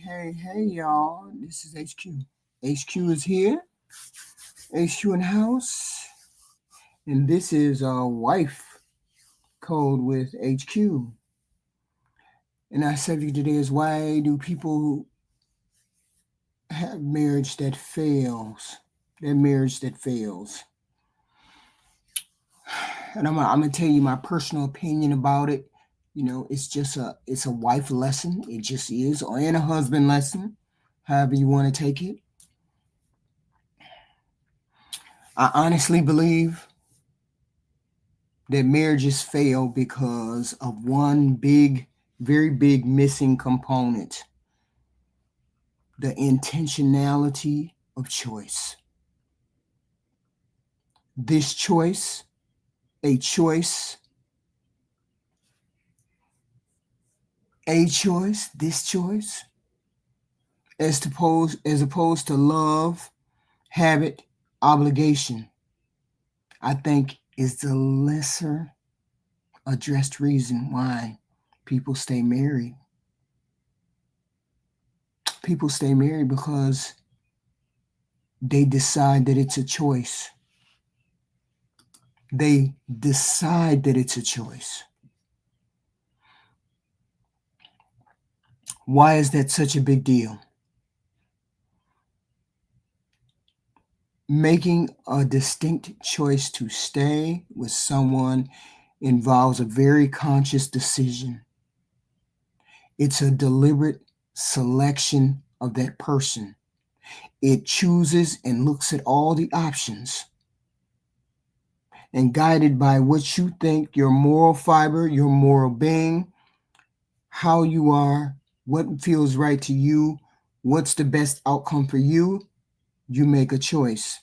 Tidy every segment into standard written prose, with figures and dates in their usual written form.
Hey, y'all. This is HQ. HQ is here. HQ in the house. And this is wife code with HQ. And our subject today is why do people have marriage that fails? That marriage that fails. And I'm gonna tell you my personal opinion about it. It's a wife lesson. It just is, or and a husband lesson, however you want to take it. I honestly believe that marriages fail because of one big, very big missing component: the intentionality of choice. This choice, a choice, this choice, as opposed to love, habit, obligation, I think is the lesser addressed reason why people stay married. People stay married because they decide that it's a choice. They decide that it's a choice. Why is that such a big deal? Making a distinct choice to stay with someone involves a very conscious decision. It's a deliberate selection of that person. It chooses and looks at all the options, and guided by what you think, your moral fiber, your moral being, how you are, what feels right to you, what's the best outcome for you, you make a choice.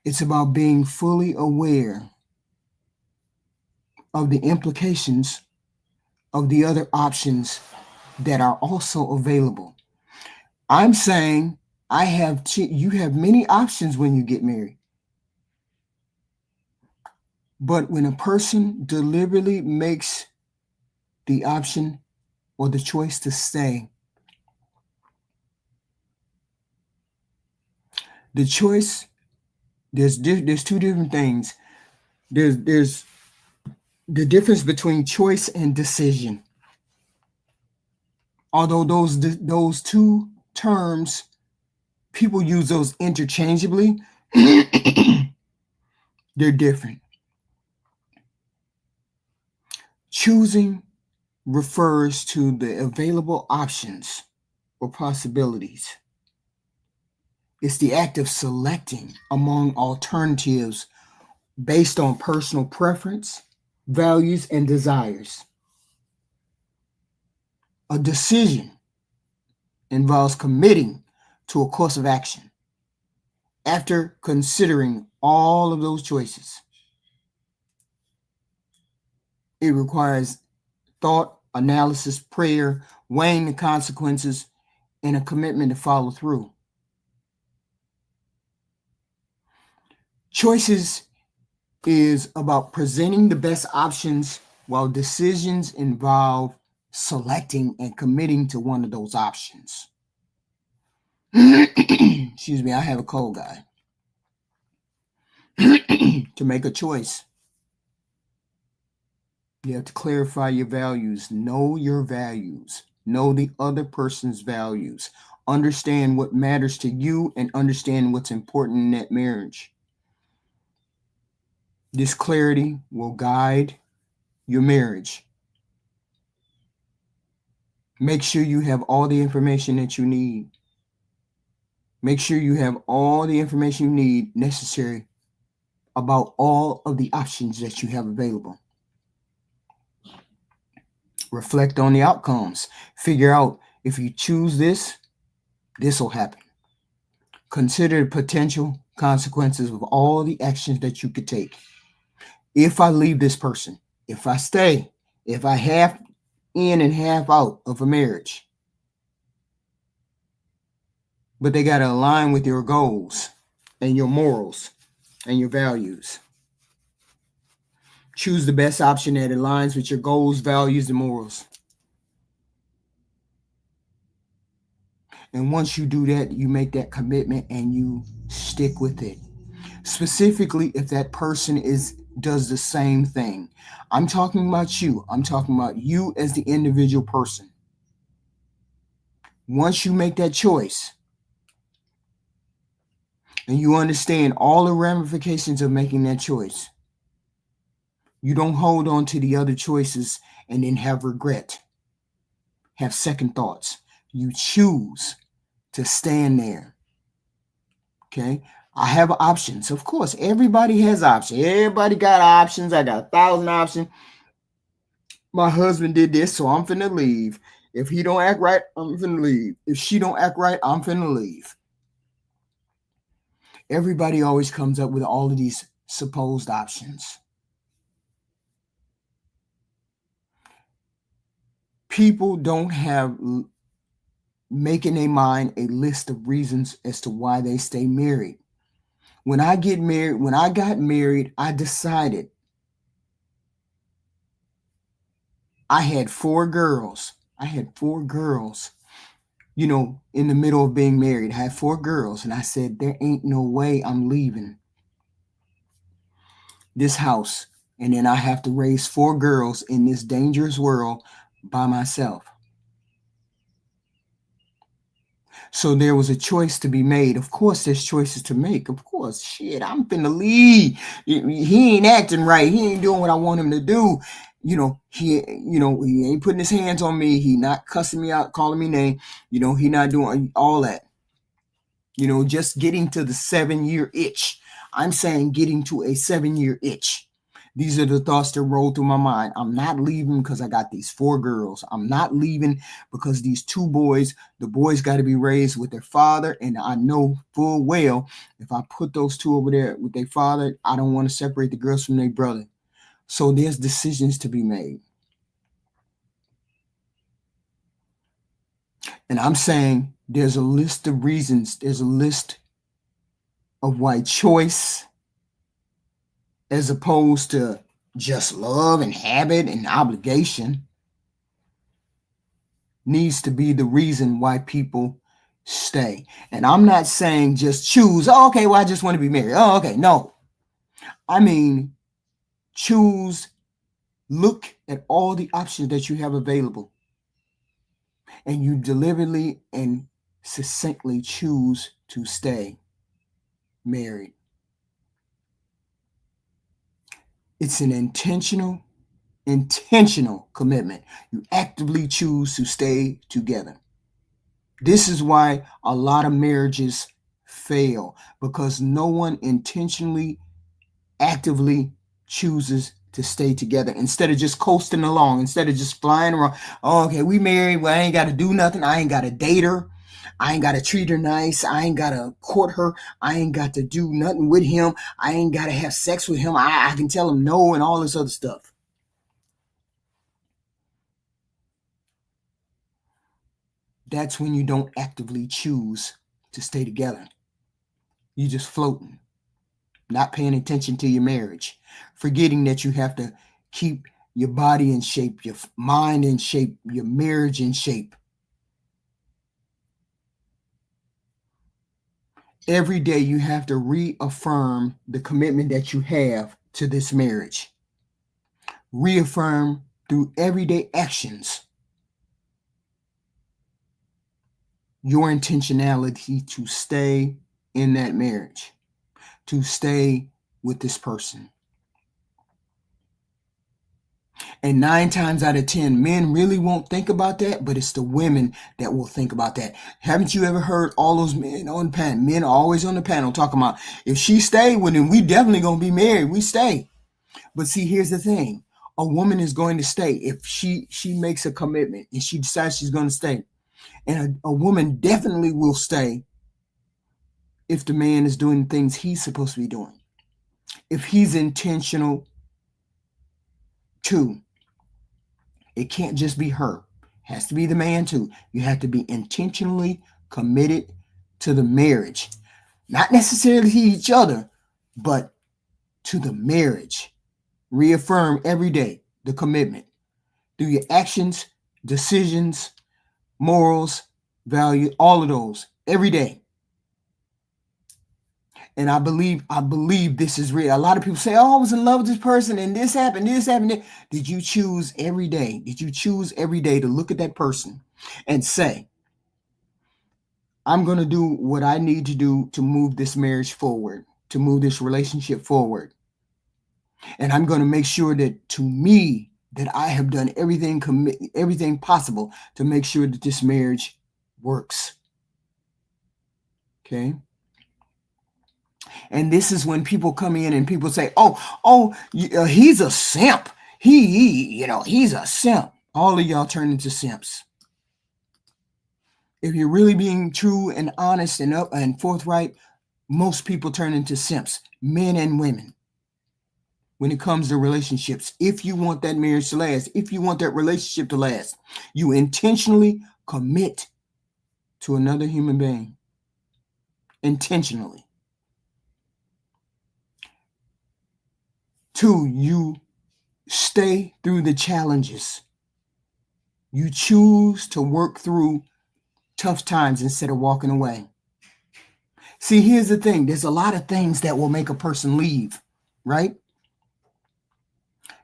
It's about being fully aware of the implications of the other options that are also available. I'm saying you have many options when you get married. But when a person deliberately makes the option or the choice to stay, the choice, there's two different things. There's the difference between choice and decision. Although those two terms, people use those interchangeably, they're different. Choosing refers to the available options or possibilities. It's the act of selecting among alternatives based on personal preference, values, and desires. A decision involves committing to a course of action after considering all of those choices. It requires thought, analysis, prayer, weighing the consequences, and a commitment to follow through. Choices is about presenting the best options, while decisions involve selecting and committing to one of those options. Excuse me, I have a cold, guy. To make a choice, you have to clarify your values, know your values, know the other person's values, understand what matters to you, and understand what's important in that marriage. This clarity will guide your marriage. Make sure you have all the information that you need. Make sure you have all the information you need necessary about all of the options that you have available. Reflect on the outcomes. Figure out, if you choose this will happen. Consider the potential consequences of all the actions that you could take. If I leave this person, if I stay, if I half in and half out of a marriage, but they got to align with your goals and your morals and your values. Choose the best option that aligns with your goals, values, and morals. And once you do that, you make that commitment and you stick with it. Specifically, if that person does the same thing. I'm talking about you. I'm talking about you as the individual person. Once you make that choice and you understand all the ramifications of making that choice, you don't hold on to the other choices and then have regret, have second thoughts. You choose to stand there. Okay. I have options. Of course, everybody has options. Everybody got options. I got 1,000 options. My husband did this, so I'm finna leave. If he don't act right, I'm finna leave. If she don't act right, I'm finna leave. Everybody always comes up with all of these supposed options. People don't have making a mind a list of reasons as to why they stay married. When I got married, I decided I had 4 girls. You know, in the middle of being married, I had 4 girls, and I said, there ain't no way I'm leaving this house. And then I have to raise 4 girls in this dangerous world by myself. So there was a choice to be made. Of course, there's choices to make. Of course, shit, I'm finna leave. He ain't acting right. He ain't doing what I want him to do. He ain't putting his hands on me. He not cussing me out, calling me name. He not doing all that. Just getting to the 7-year itch. I'm saying getting to a 7-year itch. These are the thoughts that roll through my mind. I'm not leaving because I got these 4 girls. I'm not leaving because these 2 boys, the boys got to be raised with their father. And I know full well, if I put those 2 over there with their father, I don't want to separate the girls from their brother. So there's decisions to be made. And I'm saying there's a list of reasons. There's a list of why choice, as opposed to just love and habit and obligation, needs to be the reason why people stay. And I'm not saying just choose, oh, okay, well, I just want to be married. Oh, okay, no. I mean, choose, look at all the options that you have available, and you deliberately and succinctly choose to stay married. It's an intentional commitment. You actively choose to stay together. This is why a lot of marriages fail, because no one intentionally, actively chooses to stay together instead of just coasting along, instead of just flying around. Oh, okay, we married. Well, I ain't got to do nothing. I ain't got to date her. I ain't got to treat her nice. I ain't got to court her. I ain't got to do nothing with him. I ain't got to have sex with him. I can tell him no and all this other stuff. That's when you don't actively choose to stay together. You just floating, not paying attention to your marriage, forgetting that you have to keep your body in shape, your mind in shape, your marriage in shape. Every day you have to reaffirm the commitment that you have to this marriage. Reaffirm through everyday actions your intentionality to stay in that marriage, to stay with this person. And 9 times out of 10, men really won't think about that, but it's the women that will think about that. Haven't you ever heard all those men on the panel? Men are always on the panel talking about, if she stay with him, we definitely going to be married. We stay. But see, here's the thing. A woman is going to stay if she makes a commitment and she decides she's going to stay. And a woman definitely will stay if the man is doing things he's supposed to be doing. If he's intentional too. It can't just be her. It has to be the man too. You have to be intentionally committed to the marriage. Not necessarily to each other, but to the marriage. Reaffirm every day the commitment through your actions, decisions, morals, value, all of those every day. And I believe this is real. A lot of people say, "Oh, I was in love with this person, and this happened, this happened." Did you choose every day? Did you choose every day to look at that person and say, "I'm going to do what I need to do to move this marriage forward, to move this relationship forward, and I'm going to make sure that to me that I have done everything possible to make sure that this marriage works." Okay. And this is when people come in and people say, he's a simp. He's a simp. All of y'all turn into simps. If you're really being true and honest and up and forthright, most people turn into simps, men and women. When it comes to relationships, if you want that marriage to last, if you want that relationship to last, you intentionally commit to another human being. Intentionally. 2, you stay through the challenges. You choose to work through tough times instead of walking away. See, here's the thing. There's a lot of things that will make a person leave, right?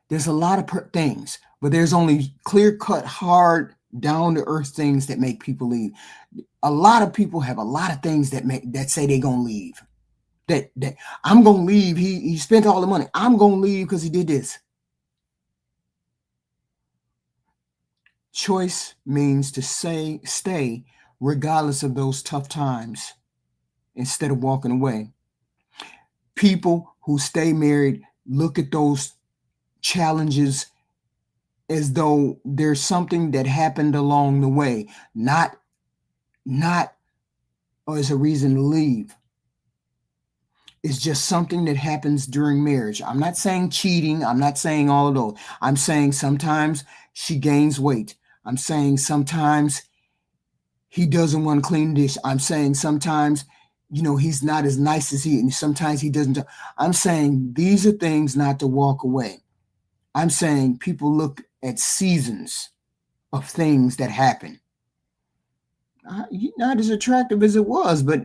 There's a lot of things, but there's only clear-cut, hard, down-to-earth things that make people leave. A lot of people have a lot of things that say they're going to leave. That I'm going to leave. He spent all the money. I'm going to leave because he did this. Choice means to stay regardless of those tough times instead of walking away. People who stay married look at those challenges as though there's something that happened along the way, not as a reason to leave. It's just something that happens during marriage. I'm not saying cheating. I'm not saying all of those. I'm saying sometimes she gains weight. I'm saying sometimes he doesn't want to clean the dish. I'm saying sometimes, he's not as nice as and sometimes he doesn't. I'm saying these are things not to walk away. I'm saying people look at seasons of things that happen. Not as attractive as it was, but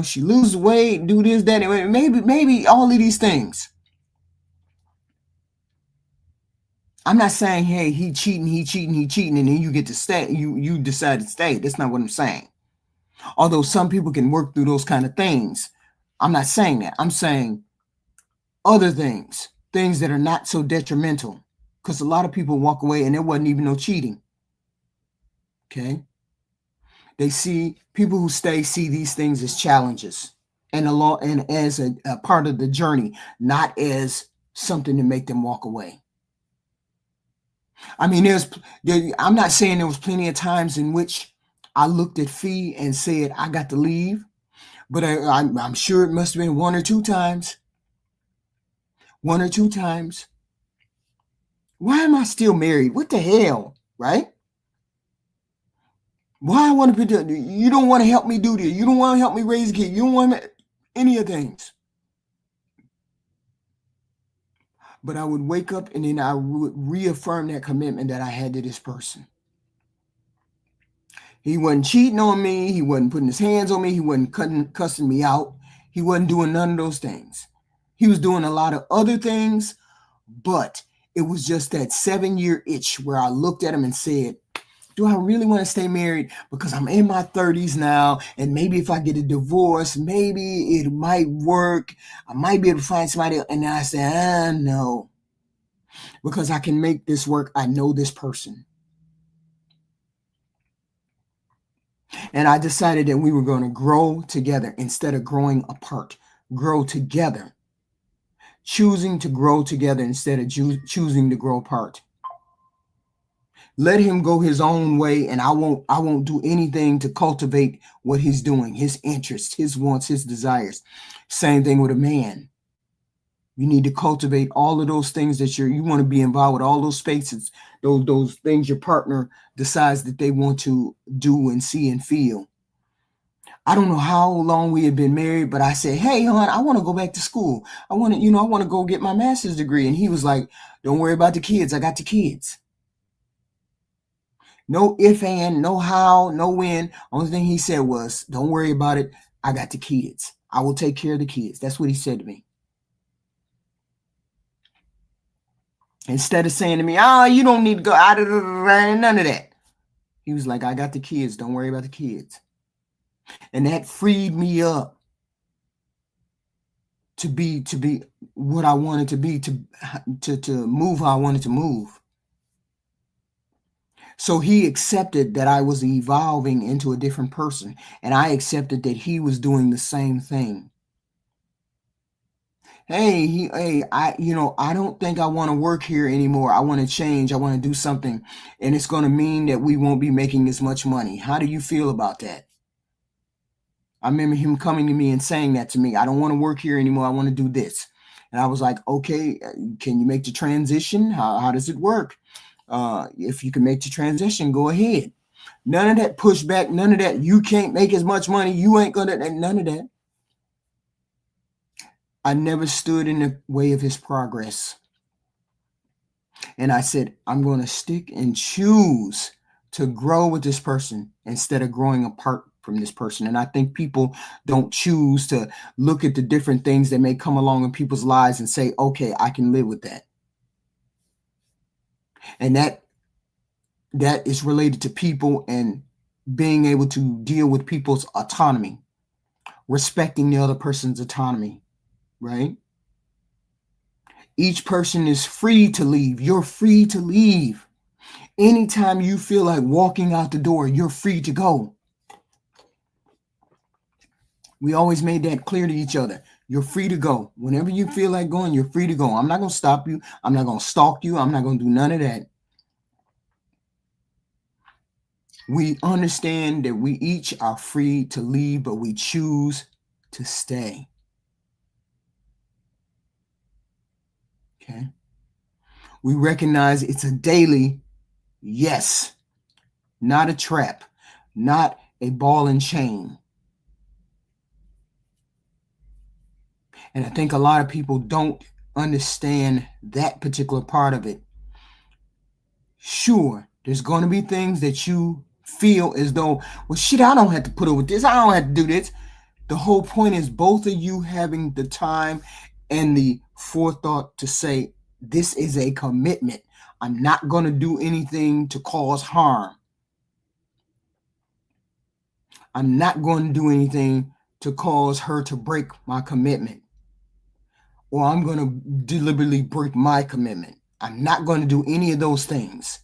she loses weight, do this, that, maybe all of these things. I'm not saying, hey, he cheating, and then you get to stay. You decide to stay. That's not what I'm saying. Although some people can work through those kind of things, I'm not saying that. I'm saying other things that are not so detrimental, because a lot of people walk away and there wasn't even no cheating. Okay. They see people who stay see these things as challenges and as a part of the journey, not as something to make them walk away. I mean, I'm not saying there was plenty of times in which I looked at Fee and said, I got to leave, but I'm sure it must have been one or two times. Why am I still married? What the hell, right? Why I want to be? You don't want to help me do this. You don't want to help me raise a kid. You don't want any of things. But I would wake up and then I would reaffirm that commitment that I had to this person. He wasn't cheating on me. He wasn't putting his hands on me. He wasn't cussing me out. He wasn't doing none of those things. He was doing a lot of other things, but it was just that 7-year itch where I looked at him and said, do I really want to stay married? Because I'm in my 30s now, and maybe if I get a divorce, maybe it might work. I might be able to find somebody else. And then I said, no, because I can make this work. I know this person. And I decided that we were going to grow together instead of growing apart. Grow together. Choosing to grow together instead of choosing to grow apart. Let him go his own way, and I won't do anything to cultivate what he's doing, his interests, his wants, his desires. Same thing with a man. You need to cultivate all of those things that you want to be involved with, all those spaces, those things your partner decides that they want to do and see and feel. I don't know how long we had been married, but I said, hey, hon, I want to go back to school. I want to go get my master's degree. And he was like, don't worry about the kids. I got the kids. No if and, no how, no when. Only thing he said was, don't worry about it. I got the kids. I will take care of the kids. That's what he said to me. Instead of saying to me, you don't need to go out of none of that. He was like, I got the kids. Don't worry about the kids. And that freed me up to be what I wanted to be, to move how I wanted to move. So he accepted that I was evolving into a different person, and I accepted that he was doing the same thing. I don't think I want to work here anymore. I want to change. I want to do something, and it's going to mean that we won't be making as much money. How do you feel about that? I remember him coming to me and saying that to me. I don't want to work here anymore. I want to do this. And I was like, okay, can you make the transition? How does it work? If you can make the transition, go ahead. None of that pushback, none of that. You can't make as much money. You ain't going to, none of that. I never stood in the way of his progress. And I said, I'm going to stick and choose to grow with this person instead of growing apart from this person. And I think people don't choose to look at the different things that may come along in people's lives and say, okay, I can live with that. And that is related to people and being able to deal with people's autonomy, respecting the other person's autonomy, right? Each person is free to leave. You're free to leave. Anytime you feel like walking out the door, you're free to go. We always made that clear to each other. You're free to go. Whenever you feel like going, you're free to go. I'm not going to stop you. I'm not going to stalk you. I'm not going to do none of that. We understand that we each are free to leave, but we choose to stay. Okay. We recognize it's a daily yes, not a trap, not a ball and chain. And I think a lot of people don't understand that particular part of it. Sure, there's going to be things that you feel as though, well, shit, I don't have to put up with this. I don't have to do this. The whole point is both of you having the time and the forethought to say, this is a commitment. I'm not going to do anything to cause harm. I'm not going to do anything to cause her to break my commitment. Or I'm going to deliberately break my commitment. I'm not going to do any of those things.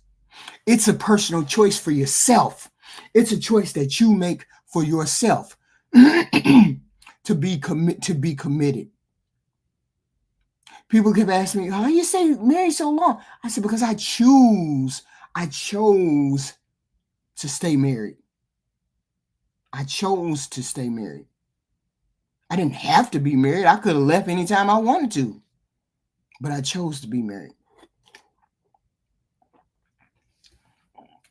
It's a personal choice for yourself. It's a choice that you make for yourself to be committed. People kept asking me, how you say married so long? I said, because I chose to stay married. I chose to stay married. I didn't have to be married. I could have left anytime I wanted to, but I chose to be married.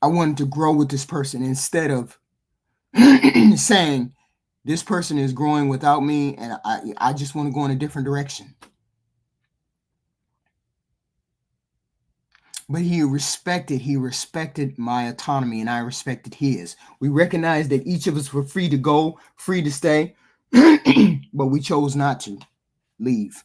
I wanted to grow with this person instead of saying this person is growing without me and I just want to go in a different direction. But he respected my autonomy and I respected his. We recognized that each of us were free to go, free to stay, but we chose not to leave.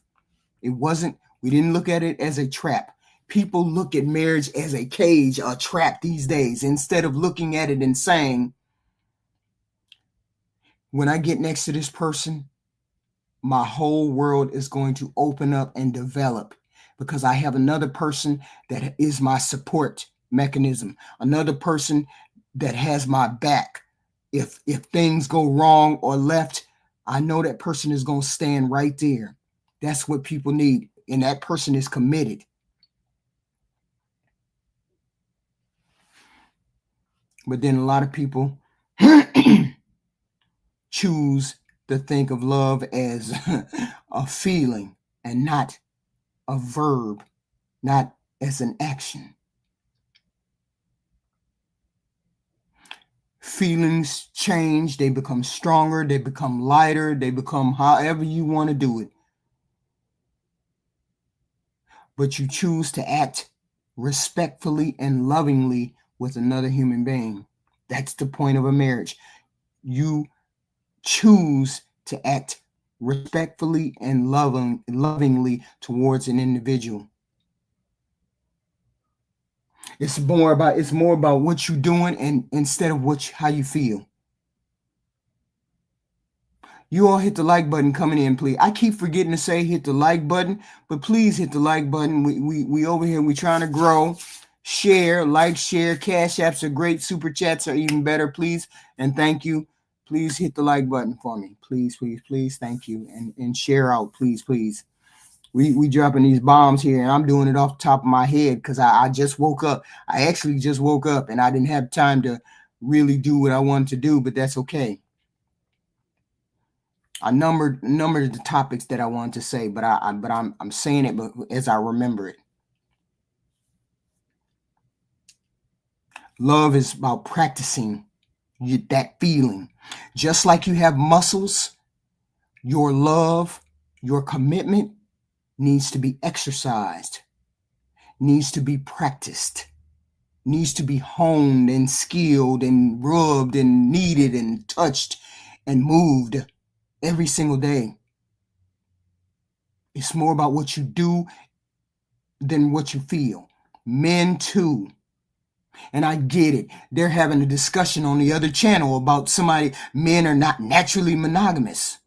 We didn't look at it as a trap. People look at marriage as a cage, a trap these days, instead of looking at it and saying, when I get next to this person, my whole world is going to open up and develop because I have another person that is my support mechanism, another person that has my back. If things go wrong or left, I know that person is going to stand right there. That's what people need. And that person is committed. But then a lot of people choose to think of love as a feeling and not a verb, not as an action. Feelings change, they become stronger, they become lighter, they become however you want to do it. But you choose to act respectfully and lovingly with another human being. That's the point of a marriage. You choose to act respectfully and lovingly towards an individual. It's more about what you're doing and instead of how you feel. You all hit the like button coming in, please. I keep forgetting to say hit the like button, but please hit the like button. We over here, we trying to grow. Share, like, share. Cash apps are great. Super chats are even better, please. And thank you. Please hit the like button for me. Please, please, please. Thank you. And share out, please, please. We dropping these bombs here, and I'm doing it off the top of my head because I just woke up. I actually just woke up, and I didn't have time to really do what I wanted to do, but that's okay. I numbered the topics that I wanted to say, but I'm saying it as I remember it. Love is about practicing that feeling. Just like you have muscles, your love, your commitment needs to be exercised, needs to be practiced, needs to be honed and skilled and rubbed and kneaded and touched and moved every single day. It's more about what you do than what you feel. Men too. And I get it. They're having a discussion on the other channel about men are not naturally monogamous.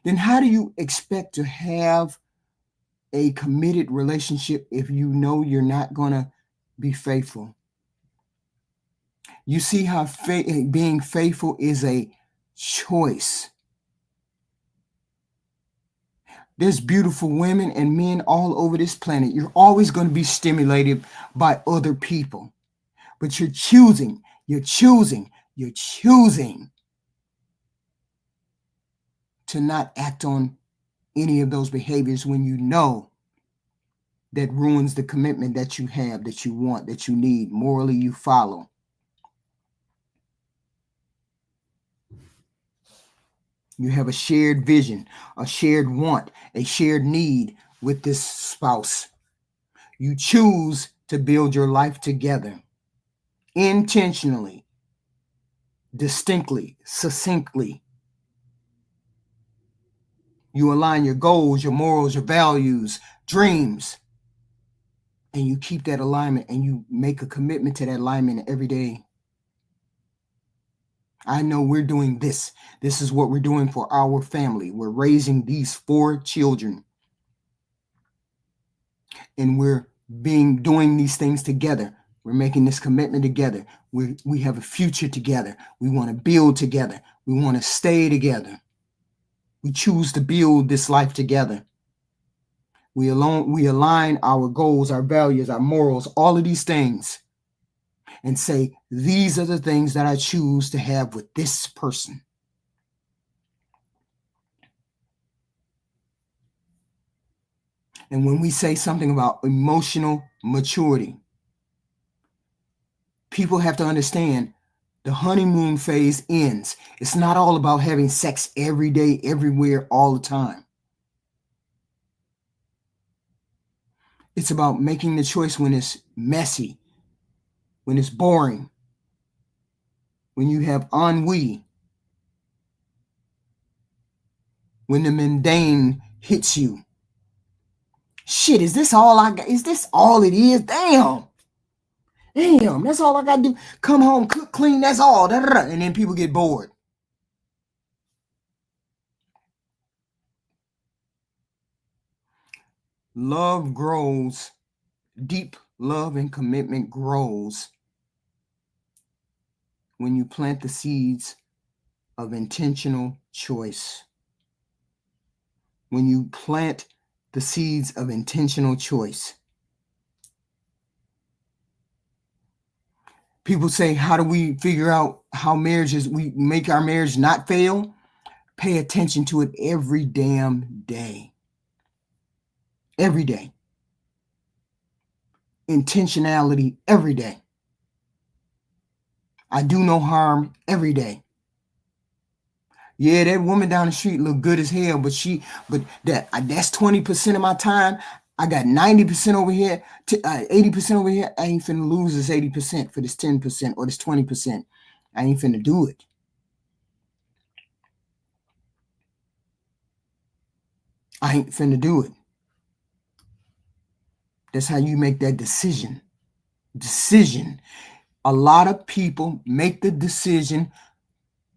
Then how do you expect to have a committed relationship if you know you're not going to be faithful? You see how being faithful is a choice. There's beautiful women and men all over this planet. You're always going to be stimulated by other people. But you're choosing to not act on any of those behaviors when you know that ruins the commitment that you have, that you want, that you need, morally you follow. You have a shared vision, a shared want, a shared need with this spouse. You choose to build your life together intentionally, distinctly, succinctly. You align your goals, your morals, your values, dreams, and you keep that alignment and you make a commitment to that alignment every day. I know we're doing this. This is what we're doing for our family. We're raising these 4 children. And we're doing these things together. We're making this commitment together. We have a future together. We want to build together. We want to stay together. We choose to build this life together. We align our goals, our values, our morals, all of these things, and say, these are the things that I choose to have with this person. And when we say something about emotional maturity, people have to understand the honeymoon phase ends. It's not all about having sex every day, everywhere, all the time. It's about making the choice when it's messy, when it's boring, when you have ennui, when the mundane hits you. Shit, is this all I got? Is this all it is? Damn, that's all I got to do. Come home, cook, clean, that's all. And then people get bored. Love grows. Deep love and commitment grows when you plant the seeds of intentional choice. When you plant the seeds of intentional choice. People say, how do we figure out how we make our marriage not fail? Pay attention to it every damn day. Every day. Intentionality every day. I do no harm every day. Yeah, that woman down the street look good as hell, but that's 20% of my time. I got 90% over here, 80% over here. I ain't finna lose this 80% for this 10% or this 20%. I ain't finna do it. I ain't finna do it. That's how you make that decision. A lot of people make the decision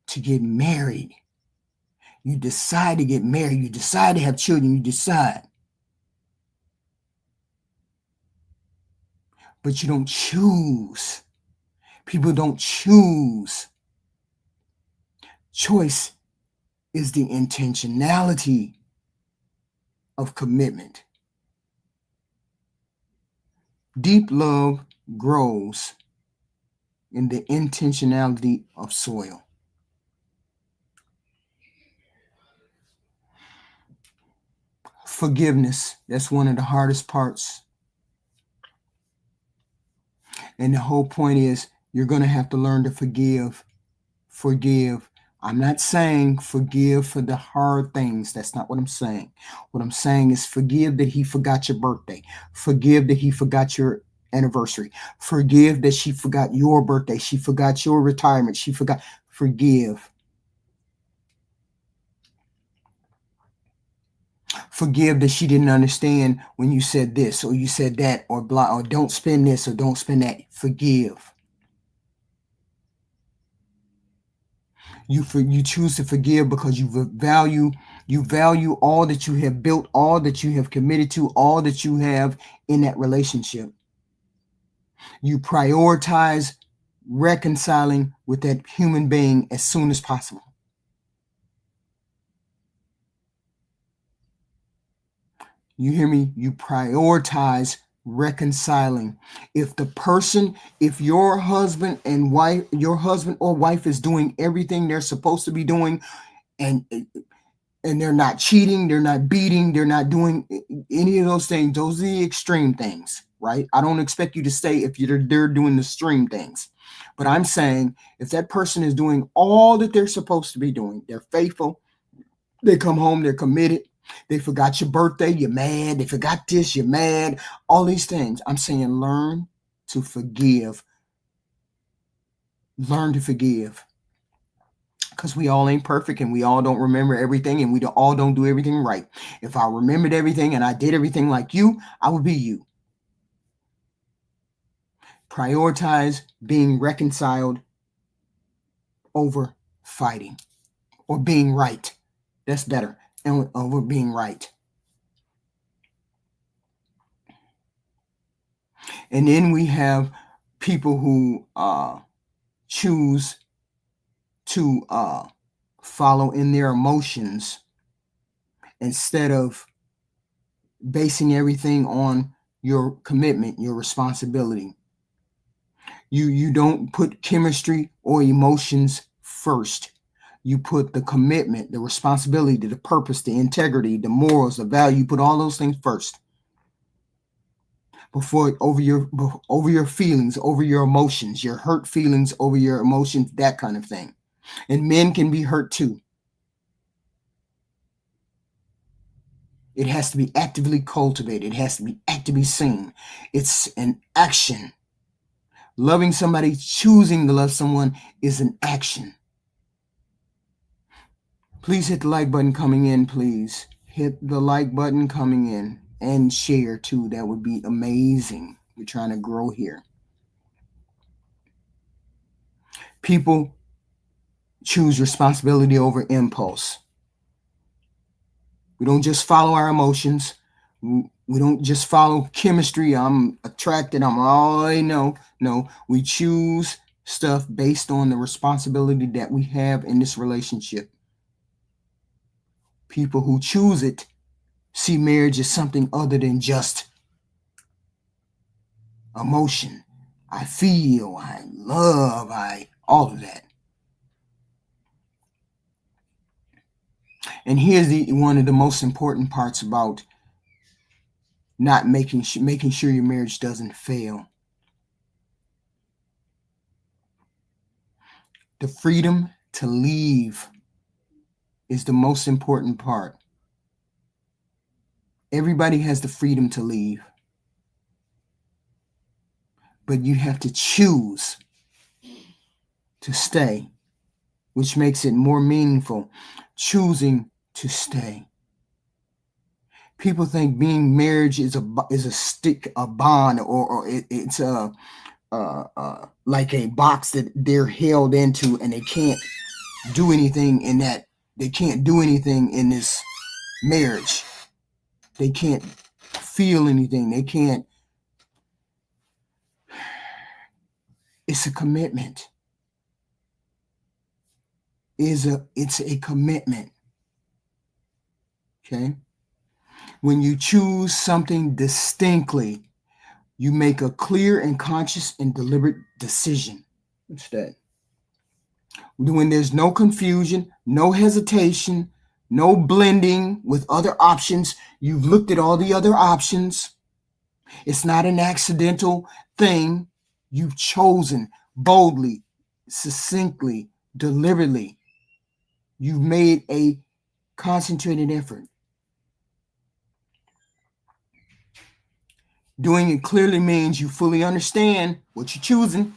to get married. You decide to get married. You decide to have children. You decide. But you don't choose. People don't choose. Choice is the intentionality of commitment. Deep love grows in the intentionality of soil. Forgiveness, that's one of the hardest parts. And the whole point is you're going to have to learn to forgive. Forgive. I'm not saying forgive for the hard things. That's not what I'm saying. What I'm saying is forgive that he forgot your birthday. Forgive that he forgot your anniversary. Forgive that she forgot your birthday. She forgot your retirement. She forgot. Forgive. Forgive that she didn't understand when you said this or you said that or blah or don't spend this or don't spend that. Forgive. You choose to forgive because you value all that you have built, all that you have committed to, all that you have in that relationship. You prioritize reconciling with that human being as soon as possible. You hear me? You prioritize reconciling. If your husband or wife is doing everything they're supposed to be doing, and they're not cheating, they're not beating, they're not doing any of those things. Those are the extreme things, right? I don't expect you to stay if they're doing the extreme things. But I'm saying if that person is doing all that they're supposed to be doing, they're faithful, they come home, they're committed, they forgot your birthday, you're mad, they forgot this, you're mad, all these things. I'm saying learn to forgive. Learn to forgive. Because we all ain't perfect and we all don't remember everything and we all don't do everything right. If I remembered everything and I did everything like you, I would be you. Prioritize being reconciled over fighting or being right. That's better. And over being right. And then we have people who choose to follow in their emotions instead of basing everything on your commitment, your responsibility. You don't put chemistry or emotions first. You put the commitment, the responsibility, the purpose, the integrity, the morals, the value. You put all those things first before over your feelings, over your emotions, your hurt feelings over your emotions, that kind of thing. And men can be hurt too. It has to be actively cultivated. It has to be actively seen. It's an action. Loving somebody, choosing to love someone is an action. Please hit the like button coming in, please. Hit the like button coming in and share too. That would be amazing. We're trying to grow here. People choose responsibility over impulse. We don't just follow our emotions. We don't just follow chemistry. I'm attracted. I'm all I know. No, we choose stuff based on the responsibility that we have in this relationship. People who choose it see marriage as something other than just emotion. I feel, I love, all of that. And here's one of the most important parts about not making sure your marriage doesn't fail. The freedom to leave is the most important part. Everybody has the freedom to leave, but you have to choose to stay, which makes it more meaningful. Choosing to stay. People think being marriage is a bond, or it's like a box that they're held into, and they can't do anything in that. They can't do anything in this marriage. They can't feel anything. They can't. It's a commitment. It's a commitment. Okay. When you choose something distinctly, you make a clear and conscious and deliberate decision. What's that? When there's no confusion, no hesitation, no blending with other options, you've looked at all the other options. It's not an accidental thing. You've chosen boldly, succinctly, deliberately. You've made a concentrated effort. Doing it clearly means you fully understand what you're choosing.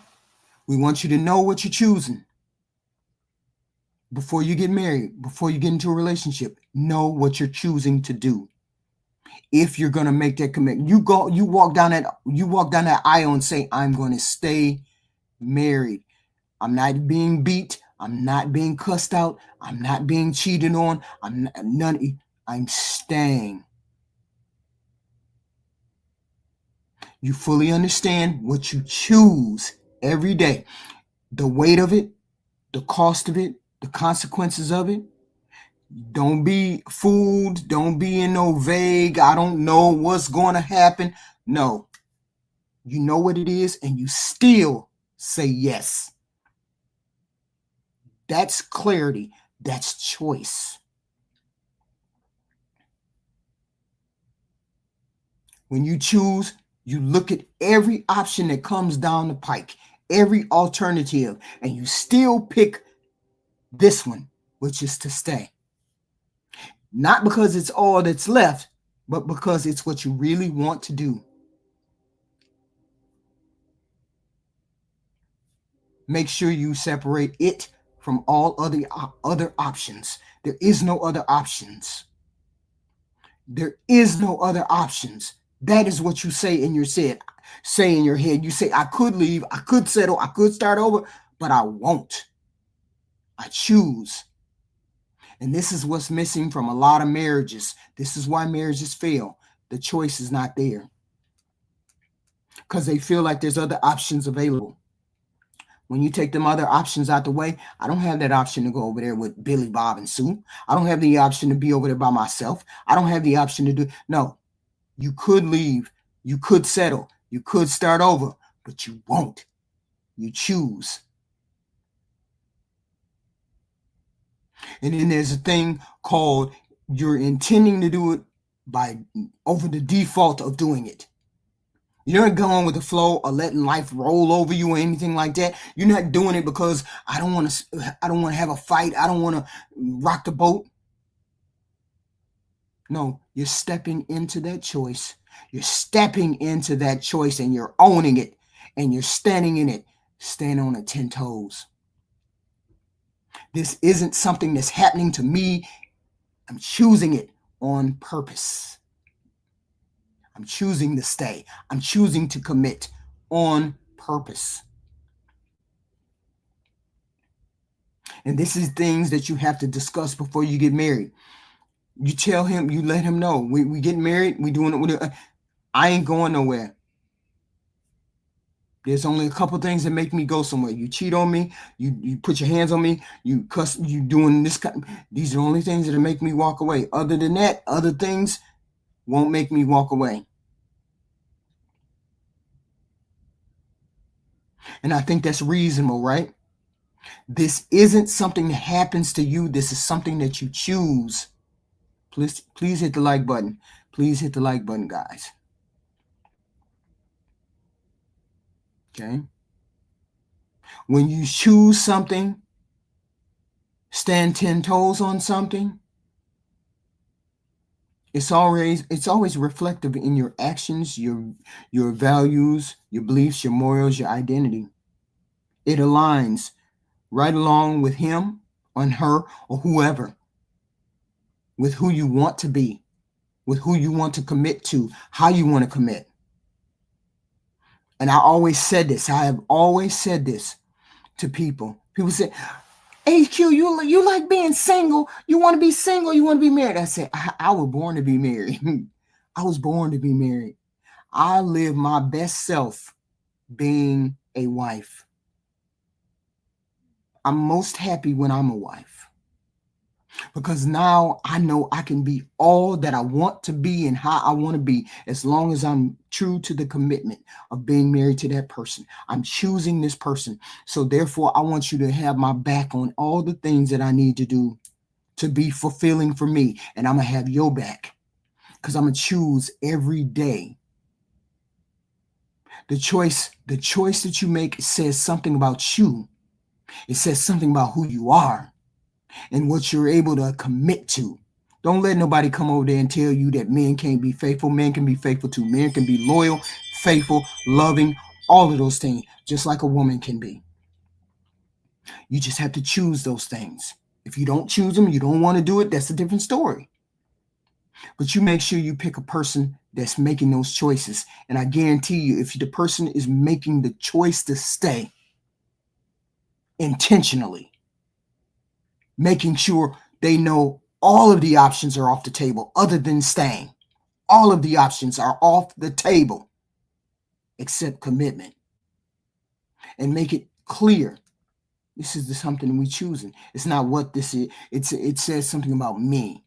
We want you to know what you're choosing. Before you get married, before you get into a relationship, know what you're choosing to do. If you're going to make that commitment, you walk down that aisle and say, I'm going to stay married. I'm not being beat. I'm not being cussed out. I'm not being cheated on. I'm staying. You fully understand what you choose every day. The weight of it, the cost of it, the consequences of it. Don't be fooled. Don't be in no vague, I don't know what's going to happen. No. You know what it is, and you still say yes. That's clarity. That's choice. When you choose, you look at every option that comes down the pike, every alternative, and you still pick this one, which is to stay. Not because it's all that's left, but because it's what you really want to do. Make sure you separate it from all other options. There is no other options. There is no other options. That is what you say in your head. You say, I could leave, I could settle, I could start over, but I won't. I choose. And this is what's missing from a lot of marriages. This is why marriages fail. The choice is not there. Because they feel like there's other options available. When you take them other options out the way, I don't have that option to go over there with Billy, Bob, and Sue. I don't have the option to be over there by myself. I don't have the option to do. No, you could leave. You could settle. You could start over, but you won't. You choose. And then there's a thing called you're intending to do it by over the default of doing it. You're not going with the flow or letting life roll over you or anything like that. You're not doing it because I don't want to have a fight. I don't want to rock the boat. No, you're stepping into that choice. You're stepping into that choice and you're owning it and you're standing in it, standing on 10 toes. This isn't something that's happening to me. I'm choosing it on purpose. I'm choosing to stay. I'm choosing to commit on purpose. And this is things that you have to discuss before you get married. You tell him, you let him know, we getting married, we doing it. I ain't going nowhere. There's only a couple things that make me go somewhere. You cheat on me, you put your hands on me, you cuss, you doing this kind. These are the only things that make me walk away. Other than that, other things won't make me walk away. And I think that's reasonable, right? This isn't something that happens to you. This is something that you choose. Please hit the like button. Please hit the like button, guys. Okay? When you choose something, stand 10 toes on something, It's always reflective in your actions, your values, your beliefs, your morals, your identity. It aligns right along with him, on her, or whoever, with who you want to be, with who you want to commit to, how you want to commit. And I always said this. I have always said this to people. People say, HQ, you like being single. You want to be single. You want to be married. I said, I was born to be married. I was born to be married. I live my best self being a wife. I'm most happy when I'm a wife because now I know I can be all that I want to be and how I want to be as long as I'm true to the commitment of being married to that person. I'm choosing this person. So therefore, I want you to have my back on all the things that I need to do to be fulfilling for me. And I'm going to have your back because I'm going to choose every day. The choice that you make says something about you. It says something about who you are and what you're able to commit to. Don't let nobody come over there and tell you that men can't be faithful. Men can be faithful too. Men can be loyal, faithful, loving, all of those things, just like a woman can be. You just have to choose those things. If you don't choose them, you don't want to do it, that's a different story. But you make sure you pick a person that's making those choices. And I guarantee you, if the person is making the choice to stay intentionally, making sure they know all of the options are off the table other than staying. All of the options are off the table except commitment. And make it clear. This is something we're choosing. It's not what this is. It says something about me.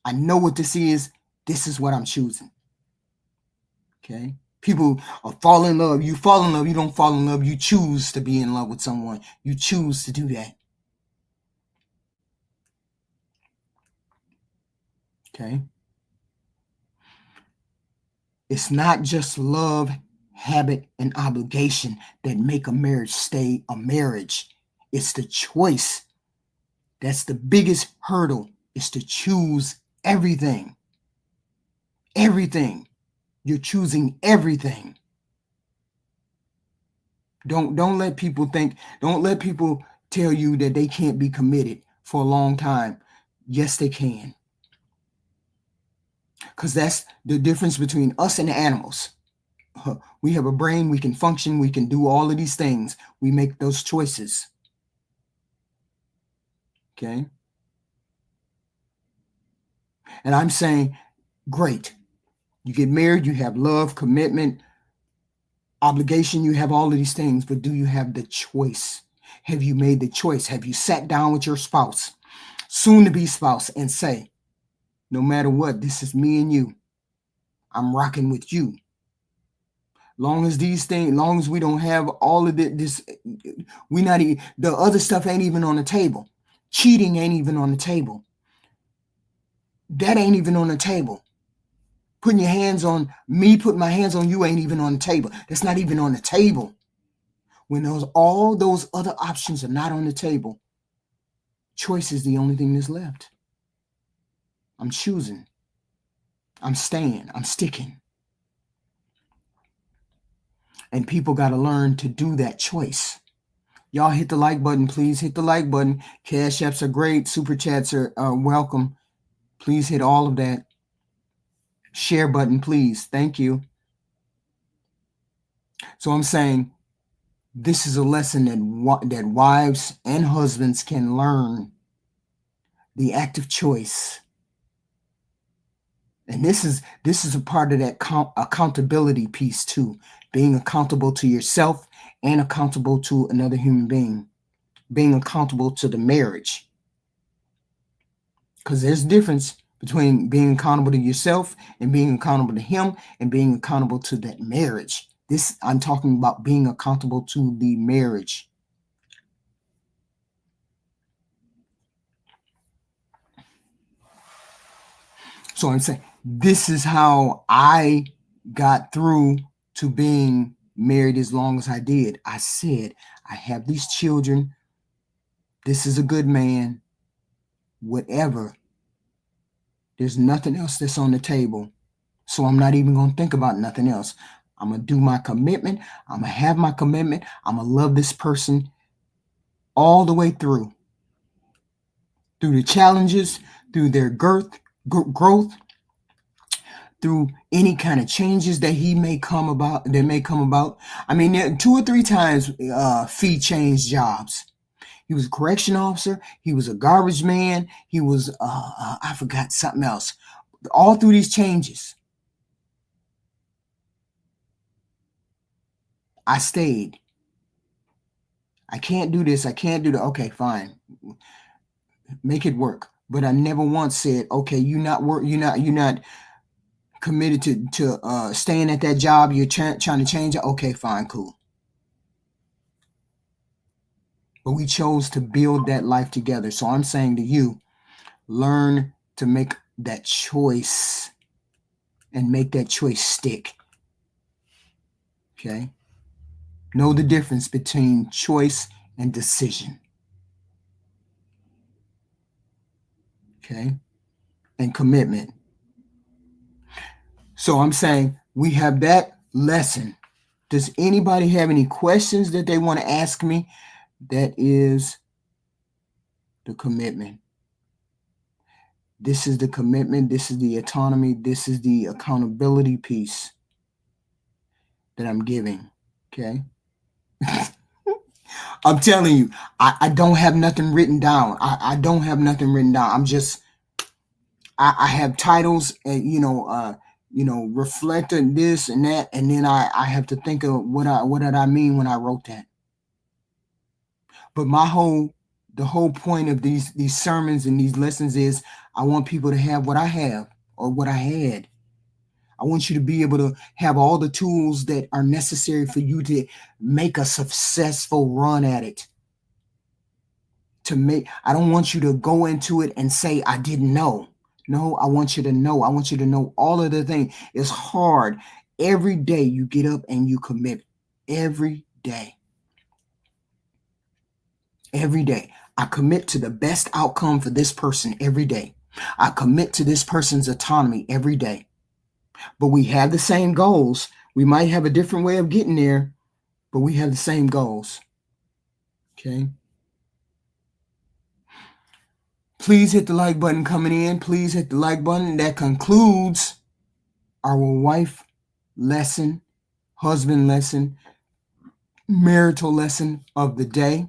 I know what this is. This is what I'm choosing. Okay? People fall in love. You fall in love. You don't fall in love. You choose to be in love with someone. You choose to do that. Okay? It's not just love, habit, and obligation that make a marriage stay a marriage. It's the choice. That's the biggest hurdle, is to choose everything. Everything. You're choosing everything. Don't let people tell you that they can't be committed for a long time. Yes, they can. Because that's the difference between us and animals. We have a brain, we can function, we can do all of these things. We make those choices. Okay? And I'm saying, great. You get married, you have love, commitment, obligation, you have all of these things, but do you have the choice? Have you made the choice? Have you sat down with your spouse, soon to be spouse, and say, no matter what, this is me and you. I'm rocking with you. Long as we don't have all of this, we not even, the other stuff ain't even on the table. Cheating ain't even on the table. That ain't even on the table. Putting my hands on you ain't even on the table. That's not even on the table. When all those other options are not on the table, choice is the only thing that's left. I'm choosing. I'm staying. I'm sticking. And people got to learn to do that choice. Y'all hit the like button, please. Hit the like button. Cash apps are great. Super chats are welcome. Please hit all of that. Share button, please. Thank you. So I'm saying this is a lesson that wives and husbands can learn. The active choice. And this is a part of that accountability piece too. Being accountable to yourself and accountable to another human being. Being accountable to the marriage. Because there's a difference between being accountable to yourself and being accountable to him and being accountable to that marriage. I'm talking about being accountable to the marriage. So I'm saying this is how I got through to being married as long as I did. I said, I have these children. This is a good man. Whatever. There's nothing else that's on the table. So I'm not even going to think about nothing else. I'm going to do my commitment. I'm going to have my commitment. I'm going to love this person all the way through the challenges, through their growth, through any kind of changes that may come about. I mean, 2 or 3 times Fee changed jobs. He was a correction officer. He was a garbage man. He was, I forgot something else. All through these changes, I stayed. I can't do this. I can't do that. Okay, fine. Make it work. But I never once said, okay, you're not committed to staying at that job. You're trying to change it. Okay, fine, cool. But we chose to build that life together. So I'm saying to you, learn to make that choice and make that choice stick. Okay? Know the difference between choice and decision. Okay? And commitment. So I'm saying we have that lesson. Does anybody have any questions that they want to ask me? That is the commitment. This is the commitment. This is the autonomy. This is the accountability piece that I'm giving. Okay? I'm telling you, I don't have nothing written down. I don't have nothing written down. I'm just, I have titles and, reflecting this and that. And then I have to think of what did I mean when I wrote that. But the whole point of these sermons and these lessons is I want people to have what I have or what I had. I want you to be able to have all the tools that are necessary for you to make a successful run at it. I don't want you to go into it and say, I didn't know. No, I want you to know. I want you to know all of the things. It's hard. Every day you get up and you commit. Every day. Every day. I commit to the best outcome for this person every day. I commit to this person's autonomy every day. But we have the same goals. We might have a different way of getting there, but we have the same goals. Okay? Please hit the like button coming in. Please hit the like button. That concludes our wife lesson, husband lesson, marital lesson of the day.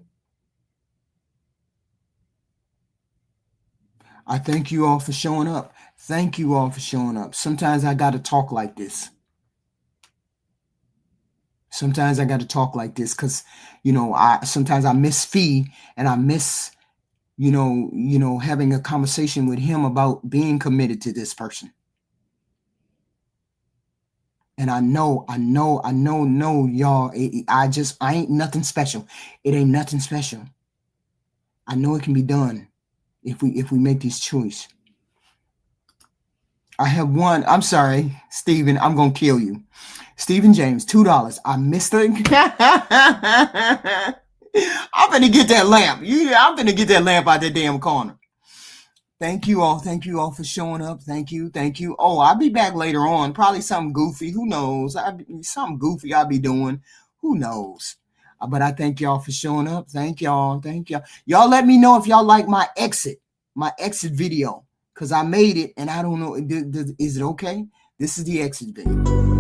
I thank you all for showing up. Thank you all for showing up. Sometimes I got to talk like this. Sometimes I got to talk like this because, sometimes I miss Fee and I miss, having a conversation with him about being committed to this person. And I know, y'all, I ain't nothing special. It ain't nothing special. I know it can be done if we make this choice. I have one. I'm sorry, Stephen, I'm going to kill you. Stephen James, $2. I missed it. I'm going to get that lamp. I'm going to get that lamp out that damn corner. Thank you all. Thank you all for showing up. Thank you. Thank you. Oh, I'll be back later on. Probably something goofy. Who knows? Something goofy I'll be doing. Who knows? But I thank y'all for showing up. Thank y'all. Thank y'all. Y'all let me know if y'all like my exit video. Because I made it and I don't know. Is it okay? This is the exit video.